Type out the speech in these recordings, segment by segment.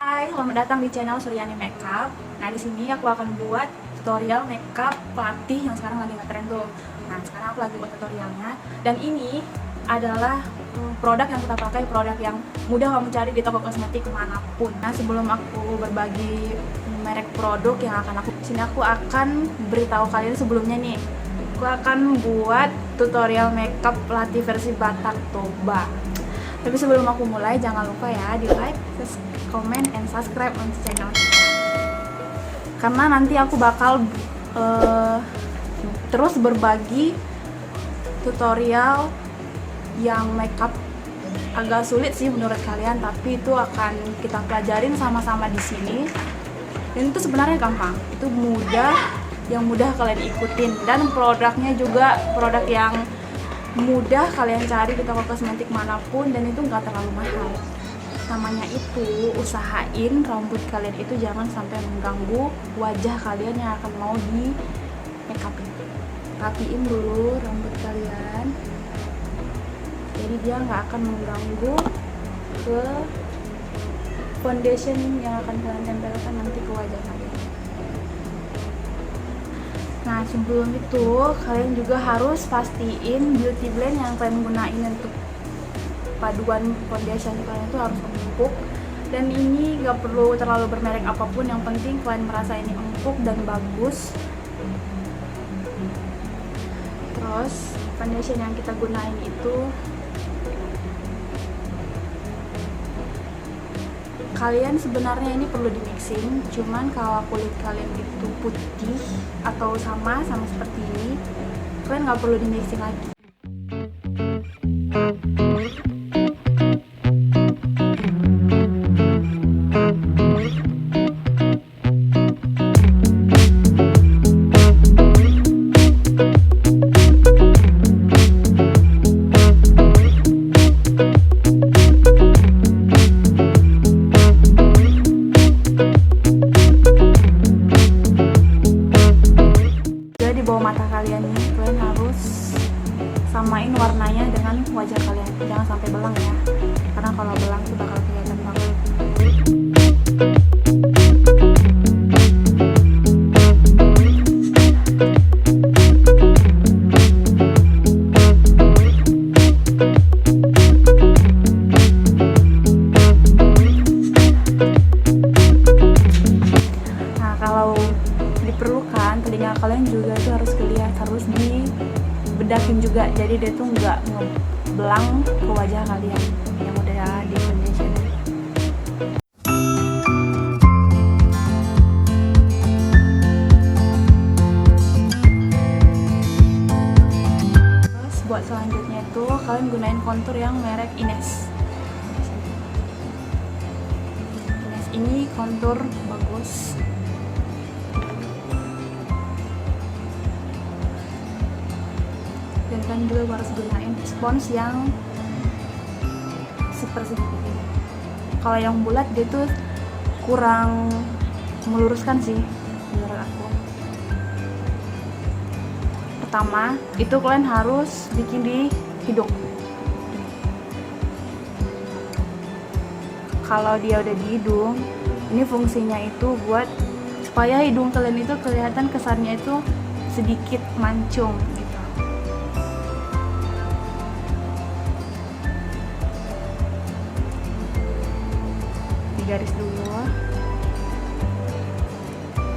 Hai, selamat datang di channel Suryani Makeup. Nah, di sini aku akan buat tutorial makeup pelatih yang sekarang lagi ngetren tuh. Nah, sekarang aku lagi buat tutorialnya. Dan ini adalah produk yang kita pakai, produk yang mudah kamu cari di toko kosmetik manapun. Nah, sebelum aku berbagi merek produk yang akan aku akan beritahu kalian sebelumnya nih. Aku akan buat tutorial makeup pelatih versi Batak Toba. Tapi sebelum aku mulai, jangan lupa ya di like, comment, and subscribe untuk channel kita. Karena nanti aku bakal terus berbagi tutorial yang makeup agak sulit sih menurut kalian, tapi itu akan kita pelajarin sama-sama di sini. Dan itu sebenarnya gampang, itu yang mudah kalian ikutin, dan produknya juga produk yang mudah kalian cari di toko kosmetik manapun, dan itu nggak terlalu mahal. Namanya itu usahain rambut kalian itu jangan sampai mengganggu wajah kalian yang akan mau di make upin. Rapiin dulu rambut kalian jadi dia nggak akan mengganggu ke foundation yang akan kalian tempelkan nanti ke wajah kalian. Nah, sebelum itu kalian juga harus pastiin beauty blend yang kalian gunain untuk paduan foundation kalian itu harus empuk. Dan ini gak perlu terlalu bermerek apapun, yang penting kalian merasa ini empuk dan bagus. Terus foundation yang kita gunain itu kalian sebenarnya ini perlu di mixing, cuman kalau kulit kalian itu putih atau sama seperti ini, kalian nggak perlu di mixing lagi. Kalian harus samain warnanya dengan wajah kalian, jangan sampai belang ya, karena kalau belang itu bakal kelihatan banget. Nah, kalau diperlukan telinga kalian juga itu harus dibedakin juga, jadi dia tuh nggak ngebelang ke wajah kalian yang udah di foundation. Terus buat selanjutnya itu kalian gunain kontur yang merek Ines. Ines ini kontur bagus. Dan kalian juga harus gunain spons yang seperti ini. Kalau yang bulat dia tuh kurang meluruskan sih menurut aku. Pertama itu kalian harus bikin di hidung. Kalau dia udah di hidung, ini fungsinya itu buat supaya hidung kalian itu kelihatan kesannya itu sedikit mancung gitu. Garis dulu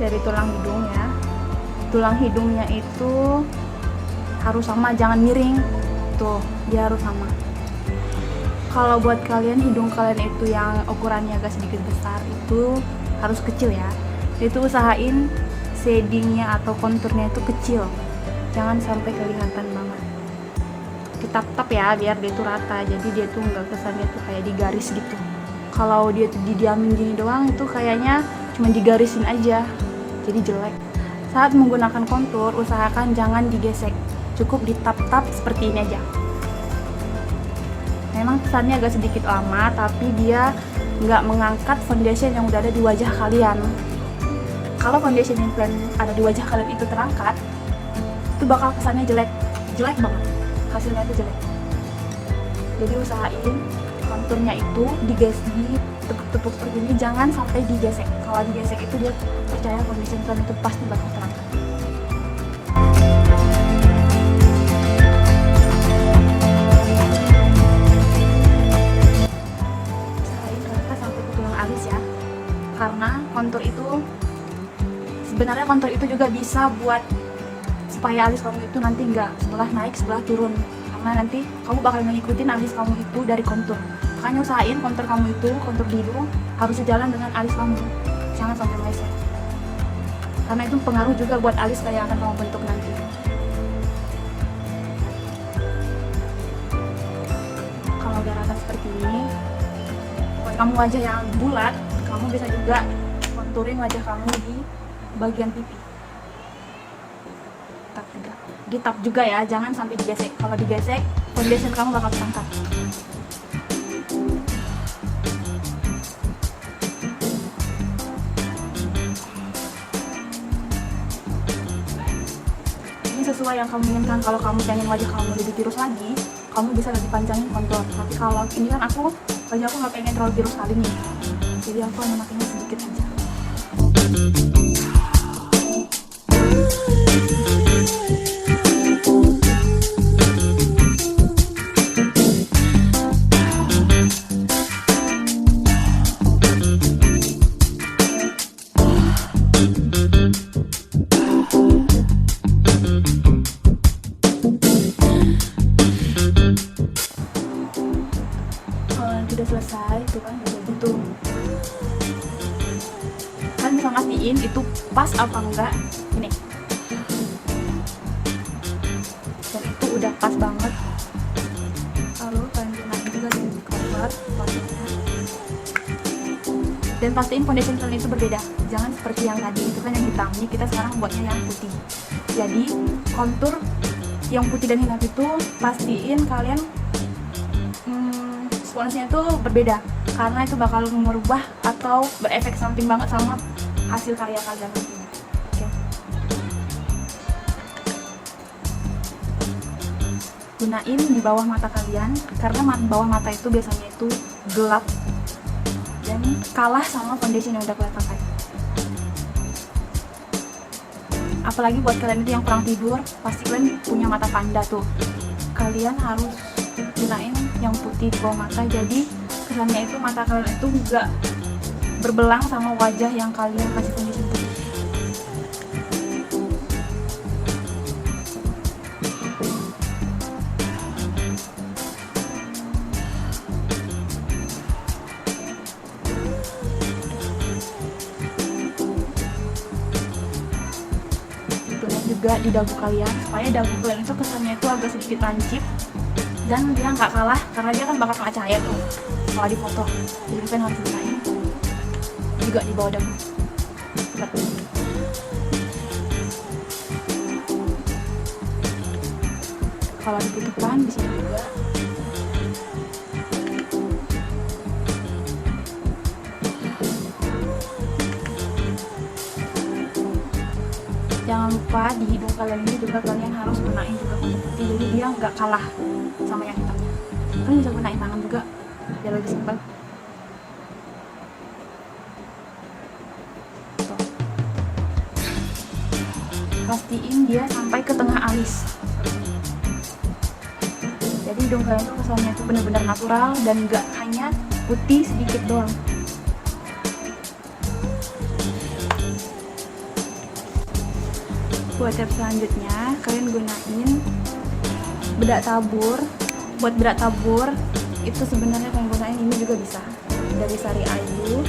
dari tulang hidung ya. Tulang hidungnya itu harus sama, jangan miring. Tuh, dia harus sama. Kalau buat kalian hidung kalian itu yang ukurannya agak sedikit besar, itu harus kecil ya. Itu usahain shadingnya atau konturnya itu kecil, jangan sampai kelihatan banget. Ditap-tap ya biar dia itu rata, jadi dia tuh nggak kesannya tuh kayak digaris gitu. Kalau dia tuh didiamin gini doang, itu kayaknya cuma digarisin aja, jadi jelek. Saat menggunakan kontur, usahakan jangan digesek, cukup ditap-tap seperti ini aja. Memang kesannya agak sedikit lama, tapi dia nggak mengangkat foundation yang udah ada di wajah kalian. Kalau foundation yang ada di wajah kalian itu terangkat, itu bakal kesannya jelek banget, hasilnya itu jelek. Jadi usahain konturnya itu tepuk-tepuk seperti ini, jangan sampai digesek. Kalau digesek itu dia percaya foundation tone itu pasti bakal terangkat. Usahain rata sampai ke tulang alis ya, karena sebenarnya kontur itu juga bisa buat supaya alis kamu itu nanti nggak sebelah naik sebelah turun, karena nanti kamu bakal ngikutin alis kamu itu dari kontur. Makanya usahain kontur kamu itu, kontur hidung harus sejalan dengan alis kamu, jangan sampai meleset, karena itu pengaruh juga buat alis kayak akan kamu bentuk nanti. Kalau udah rata seperti ini, buat kamu wajah yang bulat, kamu bisa juga konturin wajah kamu di bagian pipi. Ditap juga ya, jangan sampai digesek. Kalau digesek, foundation kamu bakal terangkat. Ini sesuai yang kamu inginkan. Kalau kamu pengen wajah kamu lebih tirus lagi, kamu bisa lebih panjangin kontur. Tapi kalau ini kan wajah aku nggak pengen terlalu tirus kali nih, jadi aku hanya makainya sedikit aja. Udah selesai tuh kan, udah gitu kan bisa mastiin itu pas apa enggak ini, dan itu udah pas banget. Lalu kalian gunain juga di cover warnanya, dan pastiin foundation tone itu berbeda, jangan seperti yang tadi itu kan yang hitam. Ini kita sekarang buatnya yang putih, jadi kontur yang putih dan hitam itu pastiin kalian sponsnya itu berbeda, karena itu bakal merubah atau berefek samping banget sama hasil karya kalian nantinya. Oke. Gunain di bawah mata kalian, karena bawah mata itu biasanya itu gelap dan kalah sama foundation yang udah kalian pakai. Apalagi buat kalian itu yang kurang tidur, pasti kalian punya mata panda tuh, kalian harus gunain yang putih di bawah mata, jadi kesannya itu mata kalian itu enggak berbelang sama wajah yang kalian kasih foundation putih. Tulis juga di dagu kalian, supaya dagu kalian itu kesannya itu agak sedikit lancip dan dia nggak kalah, karena dia kan bakal kena cahaya tuh kalau di foto. Jadi kalian harus gunain juga di bawah dagu. Kalau ditutupkan di sini juga. Jangan lupa di hidung kalian ini juga kalian harus gunain juga kontur putih, jadi dia nggak kalah sama yang hitamnya. Kalian bisa gunain tangan juga biar lebih simpel. Tuh. Pastiin dia sampai ke tengah alis. Jadi hidung kalian tuh kesannya tuh benar-benar natural dan nggak hanya putih sedikit doang. Buat step selanjutnya, kalian gunain bedak tabur. Buat bedak tabur itu sebenarnya kalian gunain ini juga bisa dari Sari Ayu.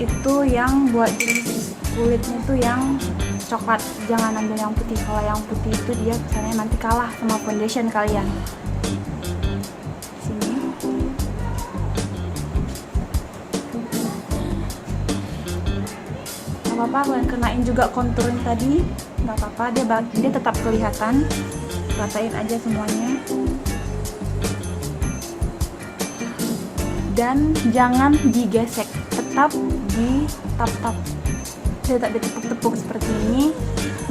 Itu yang buat jenis kulitnya tuh yang coklat, jangan ambil yang putih. Kalau yang putih itu dia kesannya nanti kalah sama foundation kalian. Sini. Gak apa-apa kalian kenain juga konturin tadi, nggak apa-apa, dia tetap kelihatan. Ratain aja semuanya. Dan jangan digesek, tetap ditap-tap, tetap ditepuk-tepuk seperti ini.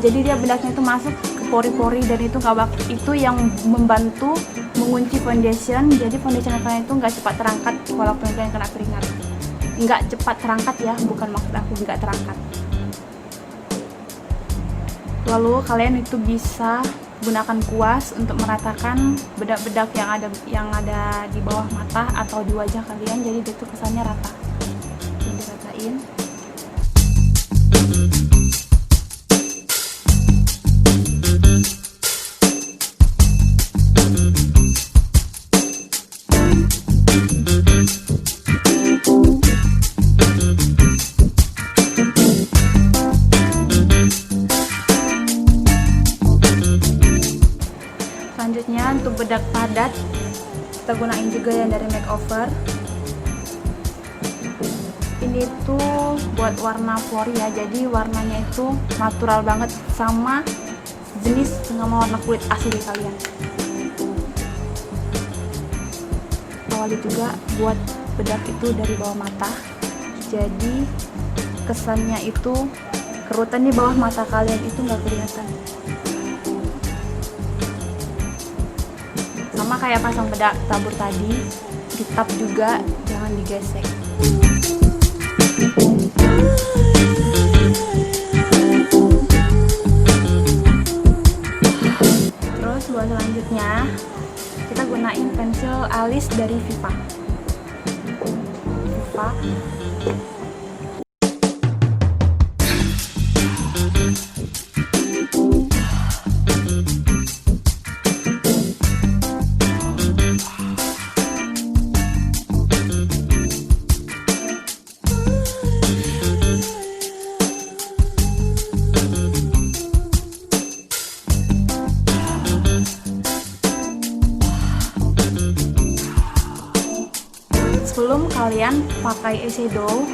Jadi dia bedaknya itu masuk ke pori-pori dan itu yang membantu mengunci foundation, jadi foundation kalian itu nggak cepat terangkat walaupun kalian kena keringat. Nggak cepat terangkat ya, bukan maksud aku nggak terangkat. Lalu kalian itu bisa gunakan kuas untuk meratakan bedak-bedak yang ada di bawah mata atau di wajah kalian, jadi itu kesannya rata. Jadi diratain. Selanjutnya untuk bedak padat kita gunain juga yang dari makeover. Ini tuh buat warna fori ya, jadi warnanya itu natural banget sama jenis sama warna kulit asli kalian. Awali juga buat bedak itu dari bawah mata, jadi kesannya itu kerutan di bawah mata kalian itu nggak kelihatan. Sama kayak pasang bedak tabur tadi, ditap juga, jangan digesek. Terus buat selanjutnya kita gunain pensil alis dari Viva. Sebelum kalian pakai eyeshadow,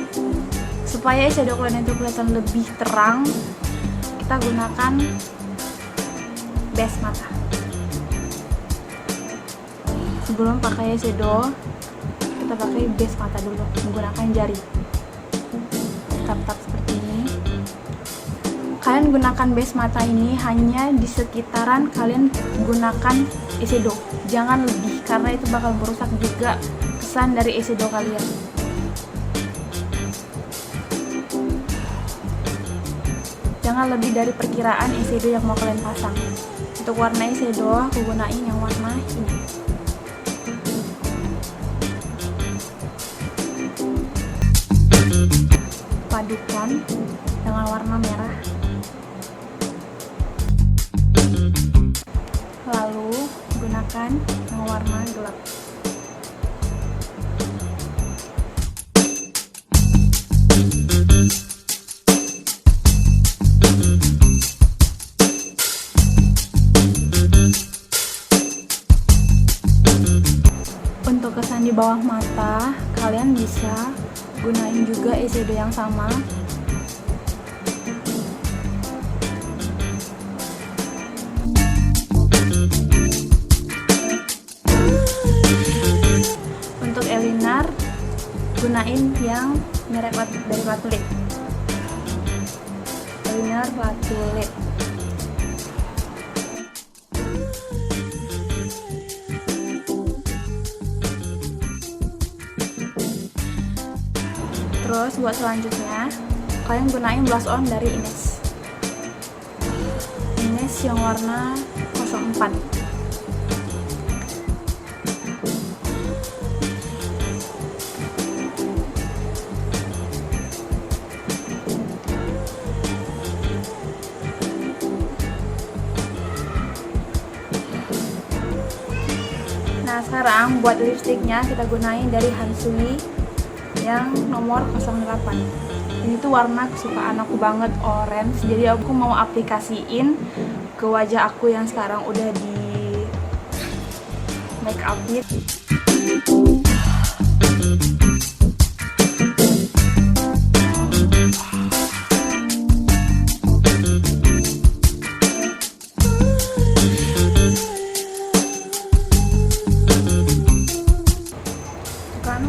supaya eyeshadow kalian itu kelihatan lebih terang, kita gunakan base mata. Sebelum pakai eyeshadow, kita pakai base mata dulu menggunakan jari. Tap-tap seperti ini. Kalian gunakan base mata ini hanya di sekitaran kalian gunakan eyeshadow, jangan lebih, karena itu bakal merusak juga kesan dari eyeshadow kalian. Jangan lebih dari perkiraan eyeshadow yang mau kalian pasang. Untuk warna eyeshadow aku gunain yang warna ini. Padukan dengan warna merah. Lalu gunakan yang warna gelap. Untuk kesan di bawah mata, kalian bisa gunain juga eyeshadow yang sama. Untuk eyeliner, gunain yang merek dari Latulit. Eyeliner Latulit. Terus buat selanjutnya, kalian gunain blush on dari Ines. Ines yang warna 04. Nah, sekarang buat lipstiknya kita gunain dari Hansuli yang nomor 08. Ini tuh warna kesukaan aku banget, orange. Jadi aku mau aplikasiin ke wajah aku yang sekarang udah di make upin.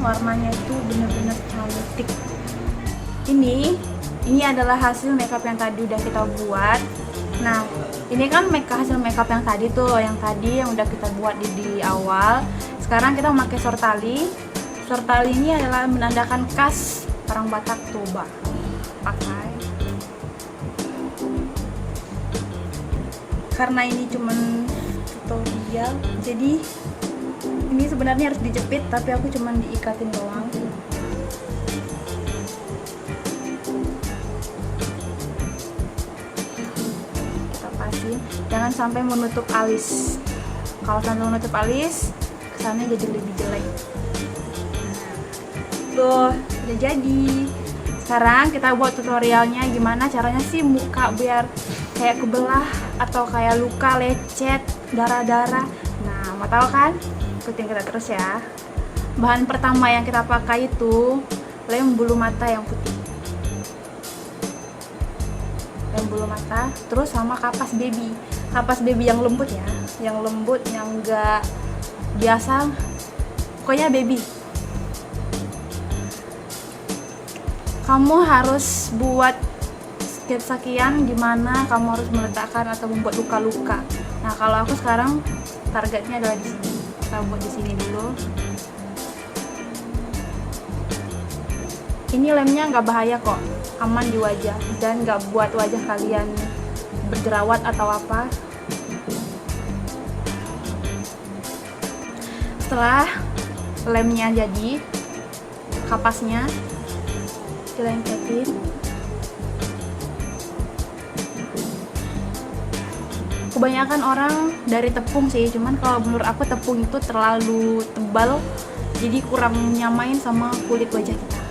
Warnanya itu bener-bener cantik. Ini adalah hasil makeup yang tadi udah kita buat. Nah, ini kan hasil makeup yang tadi tuh, yang udah kita buat di awal. Sekarang kita memakai sortali. Sortali ini adalah menandakan khas orang Batak, coba pakai. Karena ini cuman tutorial, jadi ini sebenarnya harus dijepit, tapi aku cuman diikatin doang. Kita pasin, jangan sampai menutup alis. Kalau sampai menutup alis, kesannya jadi lebih jelek. Tuh, udah jadi. Sekarang kita buat tutorialnya gimana caranya sih muka biar kayak kebelah atau kayak luka, lecet, darah-darah. Nah, mau tahu kan? Ikutin kita terus ya. Bahan pertama yang kita pakai itu lem bulu mata yang putih. Lem bulu mata, terus sama kapas baby. Kapas baby yang lembut ya, yang lembut, yang enggak biasa. Pokoknya baby. Kamu harus buat sekian gimana kamu harus meletakkan atau membuat luka-luka. Nah, kalau aku sekarang targetnya adalah di sini. Kita buat di sini dulu. Ini lemnya nggak bahaya kok, aman di wajah dan nggak buat wajah kalian berjerawat atau apa. Setelah lemnya jadi, kapasnya dilengketin. Kebanyakan orang dari tepung sih, cuman kalau menurut aku tepung itu terlalu tebal, jadi kurang nyamain sama kulit wajah kita.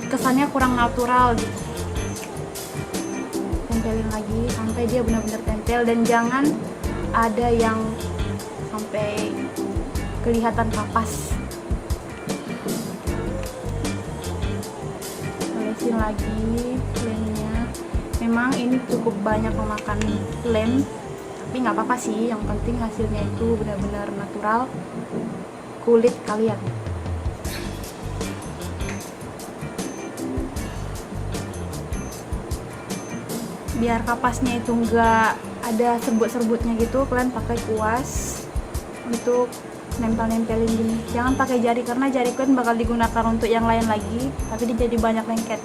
Kesannya kurang natural gitu. Tempelin lagi sampai dia benar-benar tempel, dan jangan ada yang sampai kelihatan kapas. Olesin lagi lemnya. Memang ini cukup banyak memakan lem, tapi nggak apa-apa sih, yang penting hasilnya itu benar-benar natural kulit kalian. Biar kapasnya itu nggak ada serbut-serbutnya gitu, kalian pakai kuas untuk nempel-nempelin gini. Jangan pakai jari karena jari kalian bakal digunakan untuk yang lain lagi, tapi dia jadi banyak lengket.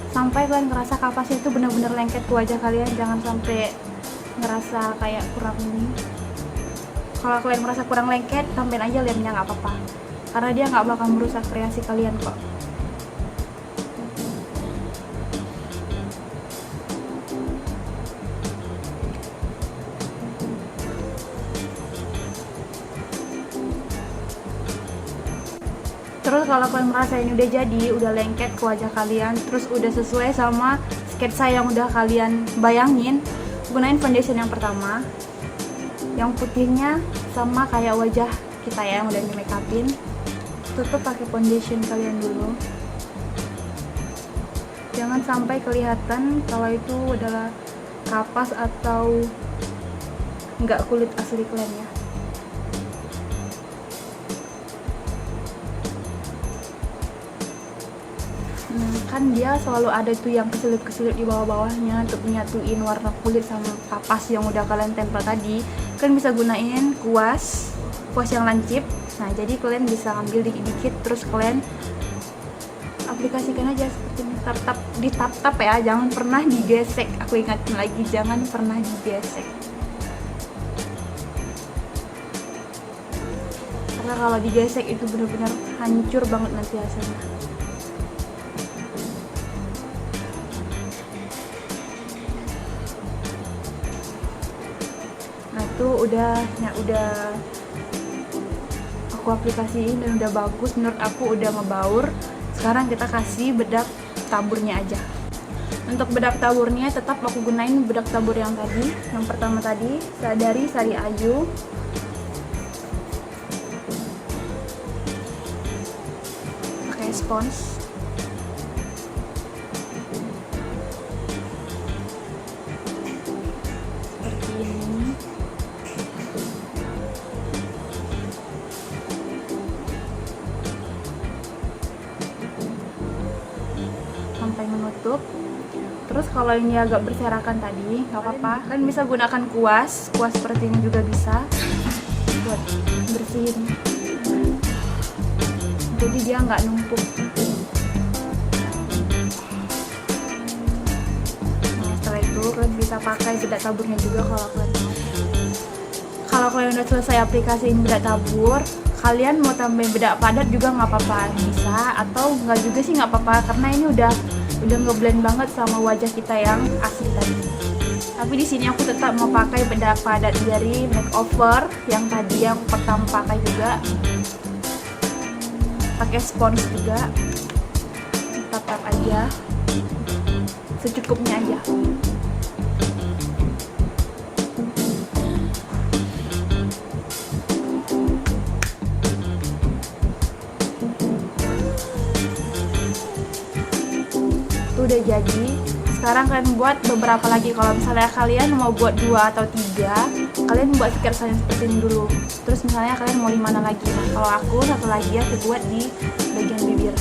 Sampai kalian ngerasa kapasnya itu benar-benar lengket ke wajah kalian. Jangan sampai ngerasa kayak kurang ini. Kalau kalian merasa kurang lengket, tambahin aja lemnya, nggak apa-apa, karena dia nggak bakal merusak kreasi kalian kok. Terus kalau kalian merasa ini udah jadi, udah lengket ke wajah kalian, terus udah sesuai sama sketsa yang udah kalian bayangin, gunain foundation yang pertama, yang putihnya sama kayak wajah kita ya, yang udah di make upin. Tutup pakai foundation kalian dulu. Jangan sampai kelihatan kalau itu adalah kapas atau nggak kulit asli kalian ya. Kan dia selalu ada tuh yang keselip-keselip di bawah-bawahnya untuk menyatuin warna kulit sama kapas yang udah kalian tempel tadi. Kalian bisa gunain kuas yang lancip. Nah, jadi kalian bisa ambil dikit-dikit, terus kalian aplikasikan aja seperti ini, ditap-tap ya, jangan pernah digesek. Aku ingatin lagi, jangan pernah digesek, karena kalau digesek itu benar-benar hancur banget nanti hasilnya. Nah, tuh udah aku aplikasiin dan udah bagus, menurut aku udah ngebaur. Sekarang kita kasih bedak taburnya aja. Untuk bedak taburnya tetap aku gunain bedak tabur yang tadi, yang pertama tadi, dari Sari Ayu. Pakai spons. Seperti ini. Terus kalau ini agak berserakan tadi, nggak apa-apa. Kalian bisa gunakan kuas seperti ini juga bisa buat bersihin. Jadi dia nggak numpuk. Nah, setelah itu kalian bisa pakai bedak taburnya juga kalau kalian mau. Kalau kalian udah selesai aplikasiin bedak tabur, kalian mau tambahin bedak padat juga nggak apa-apa, bisa, atau nggak juga sih nggak apa-apa, karena ini udah ngeblend banget sama wajah kita yang asli tadi. Tapi di sini aku tetap mau pakai bedak padat dari makeover yang tadi yang pertama pakai juga. Pakai spons juga, tap-tap aja, secukupnya aja. Itu udah jadi. Sekarang kalian buat beberapa lagi. Kalau misalnya kalian mau buat 2 atau 3, kalian buat sketsanya seperti ini dulu. Terus misalnya kalian mau di mana lagi. Nah, kalau aku satu lagi aku buat di bagian bibir.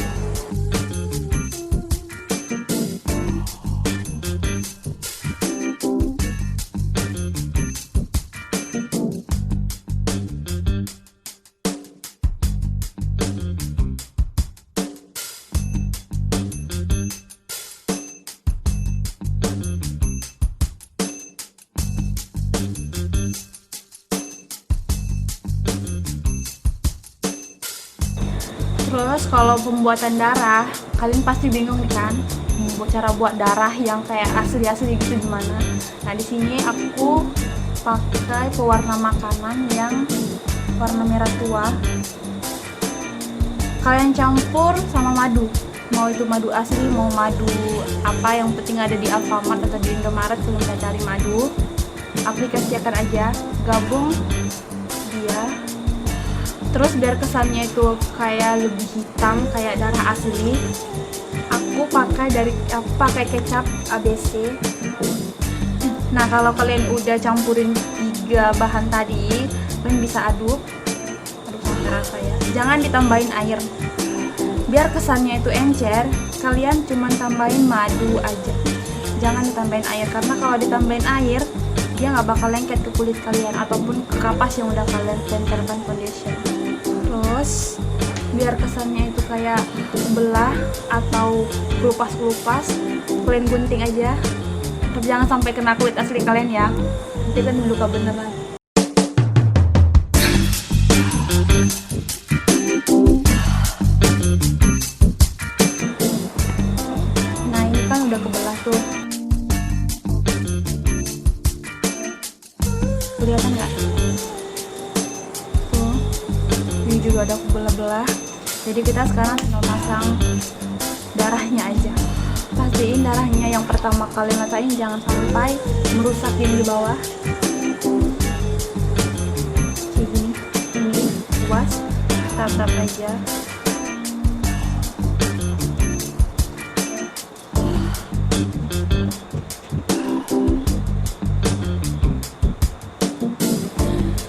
Terus kalau pembuatan darah, kalian pasti bingung nih kan, cara buat darah yang kayak asli-asli gitu gimana. Nah, di sini aku pakai pewarna makanan yang warna merah tua. Kalian campur sama madu. Mau itu madu asli, mau madu apa, yang penting ada di Alfamart atau di Indomaret, kalian bisa cari madu. Aplikasikan aja, gabung dia. Terus biar kesannya itu kayak lebih hitam kayak darah asli, aku pakai kecap ABC. Nah, kalau kalian udah campurin 3 bahan tadi, kalian bisa aduk sampai rasa ya. Jangan ditambahin air. Biar kesannya itu encer, kalian cuma tambahin madu aja. Jangan ditambahin air, karena kalau ditambahin air, dia nggak bakal lengket ke kulit kalian ataupun ke kapas yang udah kalian tempelkan foundation. Terus biar kesannya itu kayak belah atau kelupas-kelupas, kalian gunting aja. Tapi jangan sampai kena kulit asli kalian ya, nanti kan luka beneran. Nah, ini kan udah kebelah tuh, kelihatan nggak? Ini juga udah belah-belah. Jadi kita sekarang tinggal pasang darahnya aja. Pastiin darahnya yang pertama kali matain jangan sampai merusak yang di bawah. Kayak gini, ini puas, tap-tap aja.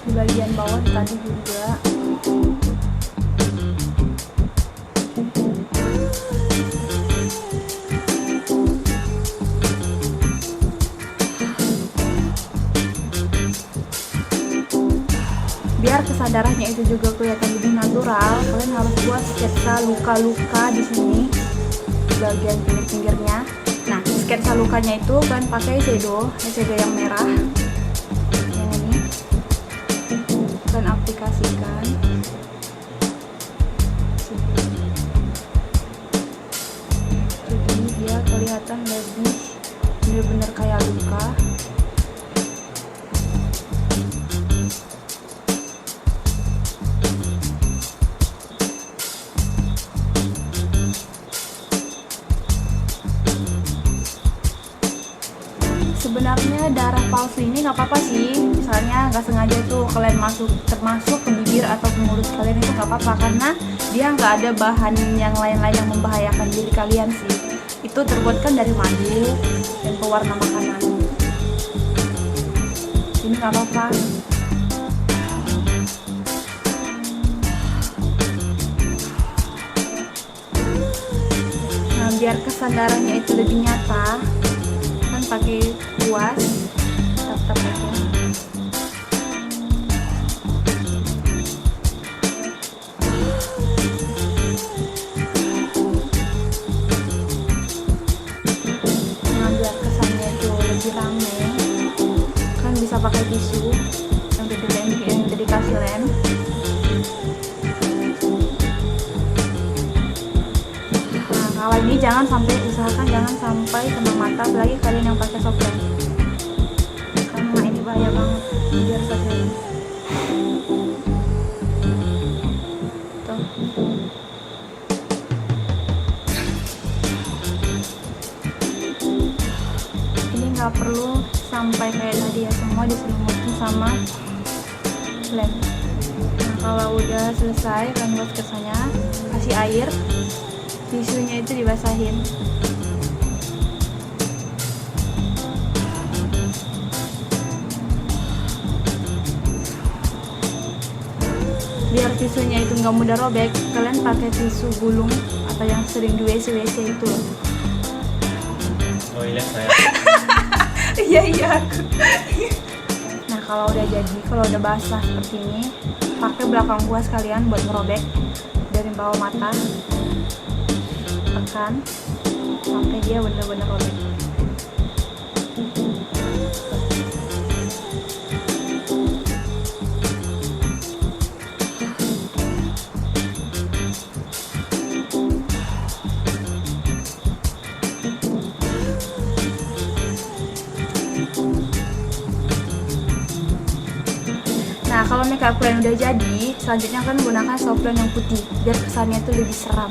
Di bagian bawah tadi juga. Biar kesan darahnya itu juga kelihatan lebih natural, kalian harus buat sketsa luka-luka di sini di bagian pinggir-pinggirnya. Nah, sketsa lukanya itu kalian pakai eyeshadow yang merah. Yang ini kalian aplikasikan. Jadi dia kelihatan lebih benar-benar kayak luka. Sebenarnya darah palsu ini nggak apa-apa sih, misalnya nggak sengaja tuh kalian termasuk ke bibir atau ke mulut kalian, itu nggak apa-apa karena dia nggak ada bahan yang lain-lain yang membahayakan diri kalian sih. Itu terbuatkan dari madu dan pewarna makanan. Ini nggak apa-apa. Nah, biar kesan darahnya itu lebih nyata, pakai kuas, tetap aja. Nah, biar kesannya itu lebih rame, kan bisa pakai tisu yang udah dikasih lem. Kalau ini usahakan jangan sampai kena mata, apalagi kalian yang pakai soft lens, karena ini bahaya banget. Biar saja tuh. Ini nggak perlu sampai kayak tadi ya, semua diselimutin sama lem. Nah, kalau udah selesai kan buat kesannya, kasih air, tisunya itu dibasahin. Biar tisunya itu nggak mudah robek, kalian pakai tisu gulung atau yang sering di WC itu loh. Oh iya saya. Iya aku. Nah, kalau udah basah seperti ini, pakai belakang kuas kalian buat merobek dari bawah mata, tekan sampai dia bener-bener robek. Nah, kalau makeup kalian udah jadi, selanjutnya kalian gunakan soft lens yang putih biar kesannya itu lebih seram.